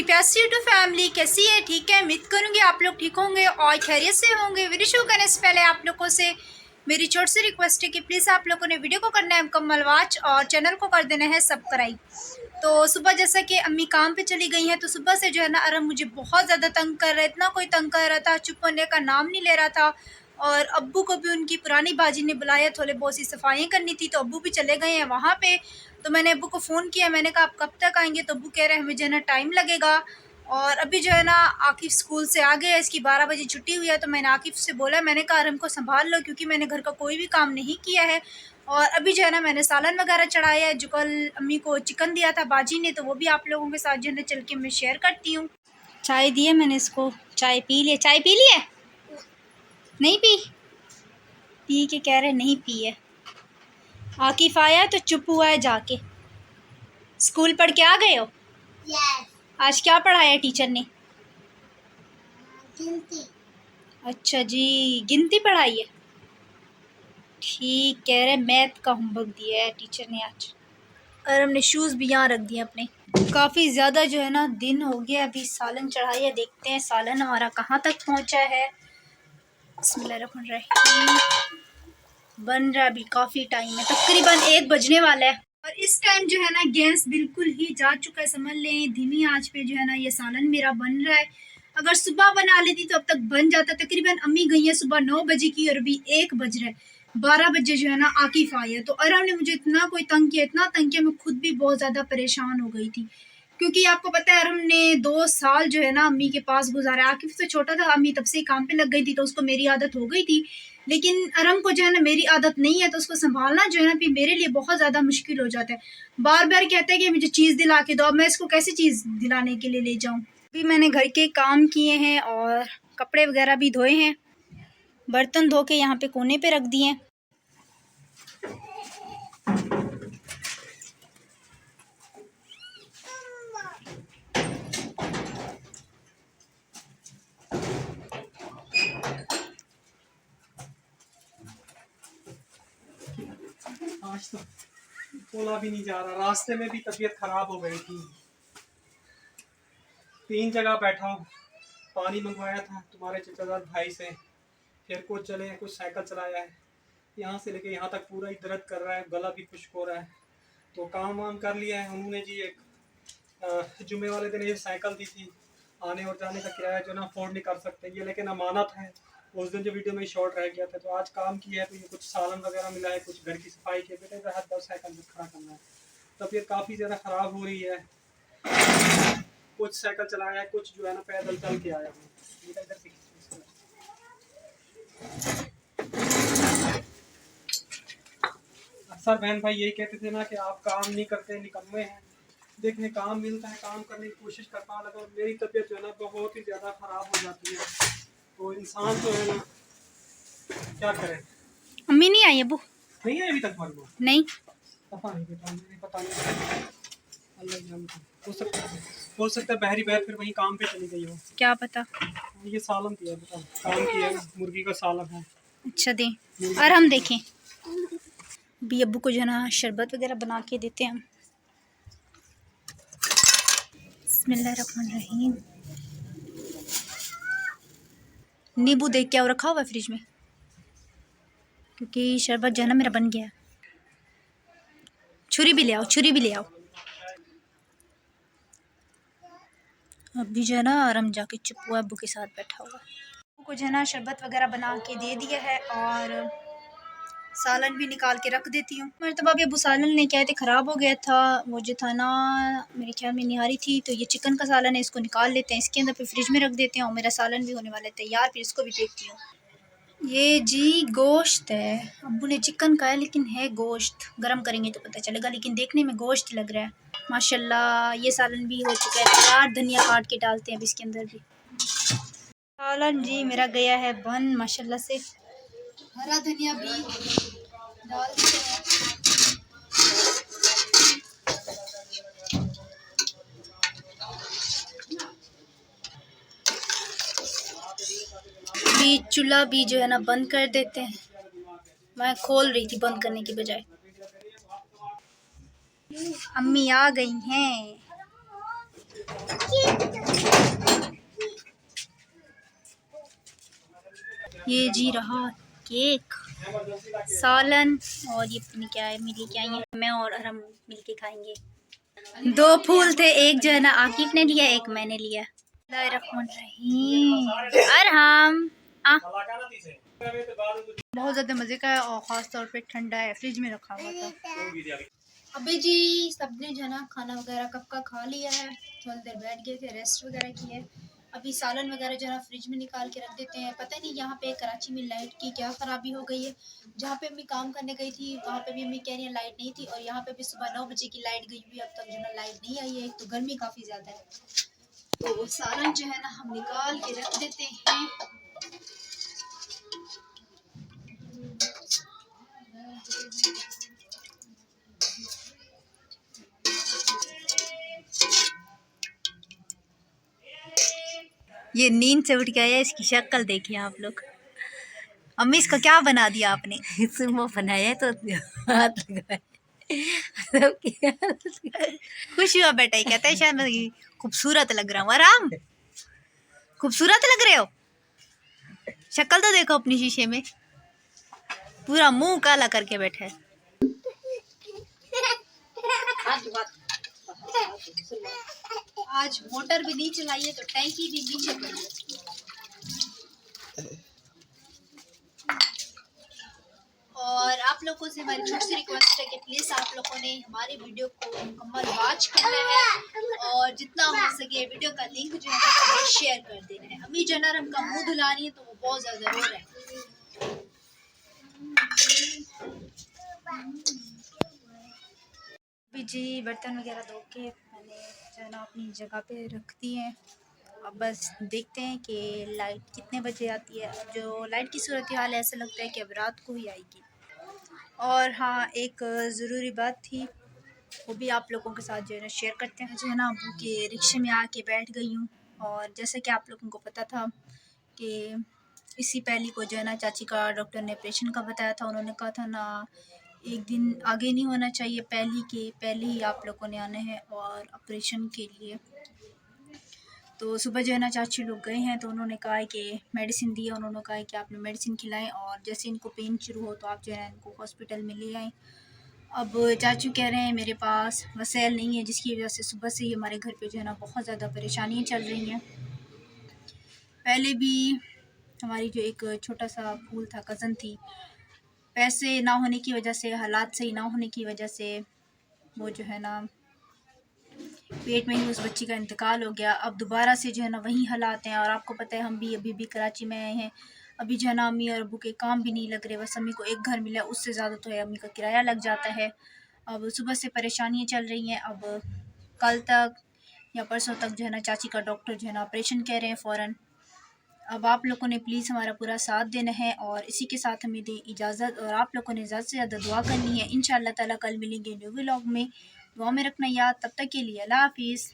प्यासी YouTube family कैसी है? ठीक है, उम्मीद करूँगी आप लोग ठीक होंगे और खैरियत से होंगे। वीडियो शुरू करने से पहले आप लोगों से मेरी छोटी सी रिक्वेस्ट है कि प्लीज़ आप लोगों ने वीडियो को करना है मुकम्मल वॉच और चैनल को कर देना है सब्सक्राइब। तो सुबह जैसा कि अम्मी काम पे चली गई हैं, तो सुबह से जो है ना अरम मुझे बहुत ज़्यादा तंग कर रहा है, इतना कोई तंग कर रहा था, चुप होने का नाम नहीं ले रहा था। और अब्बू को भी उनकी पुरानी बाजी ने बुलाया, थोड़े बहुत सी सफाइयाँ करनी थी, तो अब्बू भी चले गए हैं वहाँ पे। तो मैंने अब्बू को फ़ोन किया, मैंने कहा आप कब तक आएंगे? तो अब्बू कह रहे हैं हमें जो है ना टाइम लगेगा। और अभी जो है ना आकिफ़ स्कूल से आ गया, इसकी 12 बजे छुट्टी हुई है। तो मैंने आकिफ़ से बोला, मैंने कहा अरम को संभाल लो, क्योंकि मैंने घर का कोई भी काम नहीं किया है। और अभी जो है ना मैंने सालन वगैरह चढ़ाया है, जो कल अम्मी को चिकन दिया था बाजी ने, तो वो भी आप लोगों के साथ जो है ना चल के मैं शेयर करती हूँ। चाय दी है मैंने इसको, चाय पी लिया। चाय पी ली है? नहीं पी? पी के कह रहे नहीं पी है। आकिफ़ आया तो चुप हुआ है जाके। स्कूल पढ़ के आ गए हो? Yes. आज क्या पढ़ाया टीचर ने? गिनती। अच्छा जी, गिनती पढ़ाई है। ठीक कह रहे, मैथ का होमवर्क दिया है टीचर ने आज। और हमने शूज़ भी यहाँ रख दिए अपने। काफ़ी ज़्यादा जो है ना दिन हो गया, अभी सालन चढ़ाई है, देखते हैं सालन हमारा कहाँ तक पहुँचा है। बिस्मिल्लाहिर्रहमानिर्रहीम। बन रहा अभी काफ़ी टाइम है, तकरीबन 1 बजने वाला है। और इस टाइम जो है ना गैस बिल्कुल ही जा चुका है, समझ लें धीमी आंच पे जो है ना ये सालन मेरा बन रहा है। अगर सुबह बना लेती तो अब तक बन जाता। तकरीबन अम्मी गई है सुबह 9 बजे की और अभी 1 बज रहा है। 12 बजे जो है ना आकिफ़ आई है। तो अरम ने मुझे इतना कोई तंग किया, इतना तंग किया, मैं खुद भी बहुत ज़्यादा परेशान हो गई थी। क्योंकि आपको पता है अरम ने 2 साल जो है ना अम्मी के पास गुजारा। आकिफ़ से छोटा था, अम्मी तब से ही काम पे लग गई थी, तो उसको मेरी आदत हो गई थी। लेकिन अरम को जो है ना मेरी आदत नहीं है, तो उसको संभालना जो है ना फिर मेरे लिए बहुत ज़्यादा मुश्किल हो जाता है। बार बार कहता है कि मुझे चीज़ दिला के दो, अब मैं इसको कैसे चीज़ दिलाने के लिए ले जाऊँ? अभी मैंने घर के काम किए हैं और कपड़े वगैरह भी धोए हैं, बर्तन धो के यहाँ पे कोने पे रख दिए हैं। आज तो बोला भी नहीं जा रहा, रास्ते में भी तबीयत खराब हो गई थी। 3 जगह बैठा हूँ, पानी मंगवाया था तुम्हारे चचाजाद भाई से, फिर कुछ चले कुछ साइकिल चलाया है, यहाँ से लेके यहाँ तक पूरा ही दर्द कर रहा है, गला भी खुश्क हो रहा है। तो काम वाम कर लिया है उन्होंने जी। एक जुमे वाले दिन ये साइकिल दी थी, आने और जाने का किराया जो ना अफोर्ड नहीं कर सकते ये, लेकिन अमानत है। उस दिन जो वीडियो में शॉर्ट रह गया था, तो आज काम किया है, तो ये कुछ सालन वगैरह मिला है, कुछ घर की सफाई के बेटे का हाथ 10 साइकिल खड़ा करना है। तबीयत काफ़ी ज़्यादा ख़राब हो रही है। कुछ साइकिल चलाया है, कुछ जो है ना पैदल चल के आया हूँ। अक्सर बहन भाई यही कहते थे ना कि आप काम नहीं करते, निकम्मे हैं। देखने काम मिलता है, काम करने की कोशिश करता हूँ, लेकिन मेरी तबीयत जो है ना बहुत ही ज़्यादा ख़राब हो जाती है। तो इंसान जो है ना क्या करे। अम्मी नहीं आई अबू? नहीं है अभी तक मरना? नहीं, पता नहीं बेटा, मुझे पता नहीं। अल्लाह जानता है। हो सकता है बहरी बहर फिर वहीं काम पे चली गई हो, क्या पता। ये सालन किया बेटा, काम किया है, मुर्गी का सालन है। अच्छा दें, और हम देखें भी अब्बू को जो है ना शरबत वगैरह बना के देते हैं हम। बिस्मिल्लाहिर्रहमानिर्रहीम। नींबू देख के और रखा हुआ है फ्रिज में, क्योंकि शरबत जो है ना मेरा बन गया। छुरी भी ले आओ, छुरी भी ले आओ। अभी जो है ना आराम जाके चुप हुआ, अब्बू के साथ बैठा हुआ। अब्बू को जो है ना शरबत वगैरह बना के दे दिया है और सालन भी निकाल के रख देती हूँ। मरतबा भी अबू सालन लेके आए थे, ख़राब हो गया था वो जो था ना, मेरे ख्याल में निहारी थी। तो ये चिकन का सालन है, इसको निकाल लेते हैं, इसके अंदर फिर फ्रिज में रख देते हैं और मेरा सालन भी होने वाला है तैयार, फिर इसको भी देखती हूँ। ये जी गोश्त है, अब्बू ने चिकन का है लेकिन है गोश्त, गरम करेंगे तो पता चलेगा, लेकिन देखने में गोश्त लग रहा है। माशाल्लाह ये सालन भी हो चुका है तैयार, धनिया काट के डालते हैं अब इसके अंदर भी। सालन जी मेरा गया है बन माशाल्लाह से, हरा धनिया भी डालते हैं। भी चूल्हा भी जो है ना बंद कर देते हैं, मैं खोल रही थी बंद करने की बजाय। अम्मी आ गई हैं। ये जी रहा केक, सालन, और ये पता नहीं क्या है, मिली क्या है, मैं और अरहम मिलके खाएंगे। 2 फूल थे, एक जो है ना आकिब ने लिया, एक मैंने लिया। रहीम अरहम आ बहुत ज़्यादा मज़े का है और ख़ास तौर पे ठंडा है, फ्रिज में रखा हुआ था। अभी जी सबने जो है ना खाना वगैरह कब का खा लिया है, थोड़ी देर बैठ गए थे, रेस्ट वगैरह की है। अभी सालन वगैरह जो है ना फ्रिज में निकाल के रख देते हैं। पता नहीं यहाँ पे कराची में लाइट की क्या ख़राबी हो गई है। जहाँ पे अम्मी काम करने गई थी वहाँ पे भी अम्मी कह रही है लाइट नहीं थी, और यहाँ पे भी सुबह 9 बजे की लाइट गई हुई, अब तक जो है ना लाइट नहीं आई है। एक तो गर्मी काफ़ी ज़्यादा है, तो सालन जो है ना हम निकाल के रख देते हैं। ये नींद से उठ गया है, इसकी शक्ल देखिए आप लोग। अम्मी इसका क्या बना दिया आपने? सुमो बनाया तो हाथ लगाए खुश हुआ बेटा, ये कहता है शायद मैं खूबसूरत लग रहा हूँ। आराम खूबसूरत लग रहे हो, शक्ल तो देखो अपनी शीशे में, पूरा मुंह काला करके बैठा है। आज मोटर भी नहीं चलाई है तो टैंकी भी नीचे पड़ी है। और आप लोगों से हमारी छोटी सी रिक्वेस्ट है कि प्लीज़ आप लोगों ने हमारी वीडियो को मुकम्मल वॉच करना है और जितना हो सके वीडियो का लिंक जो है शेयर कर देना है। अम्मी जनरम का मुंह धुलानी है तो वो बहुत ज़्यादा रो रहा है। अभी जी बर्तन वगैरह धो के मैंने जो है ना अपनी जगह पे रख दिए हैं। अब बस देखते हैं कि लाइट कितने बजे आती है। जो लाइट की सूरत हाल है, ऐसा लगता है कि अब रात को ही आएगी। और हाँ, एक ज़रूरी बात थी, वो भी आप लोगों के साथ जो है ना शेयर करते हैं। जो है ना अबू के रिक्शे में आके बैठ गई हूँ, और जैसे कि आप लोगों को पता था कि इसी पहली को जो है ना चाची का डॉक्टर ने ऑपरेशन का बताया था। उन्होंने कहा था ना एक दिन आगे नहीं होना चाहिए, पहले के पहले ही आप लोगों ने आना है और ऑपरेशन के लिए। तो सुबह जो है ना चाची लोग गए हैं, तो उन्होंने कहा है कि मेडिसिन दी है, उन्होंने कहा है कि आपने मेडिसिन खिलाएं और जैसे इनको पेन शुरू हो तो आप जो है इनको हॉस्पिटल में ले आएँ। अब चाचू कह रहे हैं मेरे पास वसैल नहीं है, जिसकी वजह से सुबह से ही हमारे घर पे जो है ना बहुत ज़्यादा परेशानियाँ चल रही हैं। पहले भी हमारी जो एक छोटा सा फूल था, कज़न थी, पैसे ना होने की वजह से, हालात सही ना होने की वजह से वो जो है ना पेट में ही उस बच्ची का इंतकाल हो गया। अब दोबारा से जो है ना वही हालात हैं, और आपको पता है हम भी अभी भी कराची में आए हैं। अभी जो है ना अम्मी और अबू के काम भी नहीं लग रहे, बस अम्मी को एक घर मिला, उससे ज़्यादा तो है अम्मी का किराया लग जाता है। अब सुबह से परेशानियाँ चल रही हैं। अब कल तक या परसों तक जो है ना चाची का डॉक्टर जो है ना ऑपरेशन कह रहे हैं फ़ौरन। अब आप लोगों ने प्लीज़ हमारा पूरा साथ देना है, और इसी के साथ हमें दें इजाज़त, और आप लोगों ने ज़्यादा से ज़्यादा दुआ करनी है। इंशाअल्लाह ताला कल मिलेंगे न्यू व्लॉग में, दुआ में रखना याद। तब तक के लिए अल्लाह हाफ़िज़।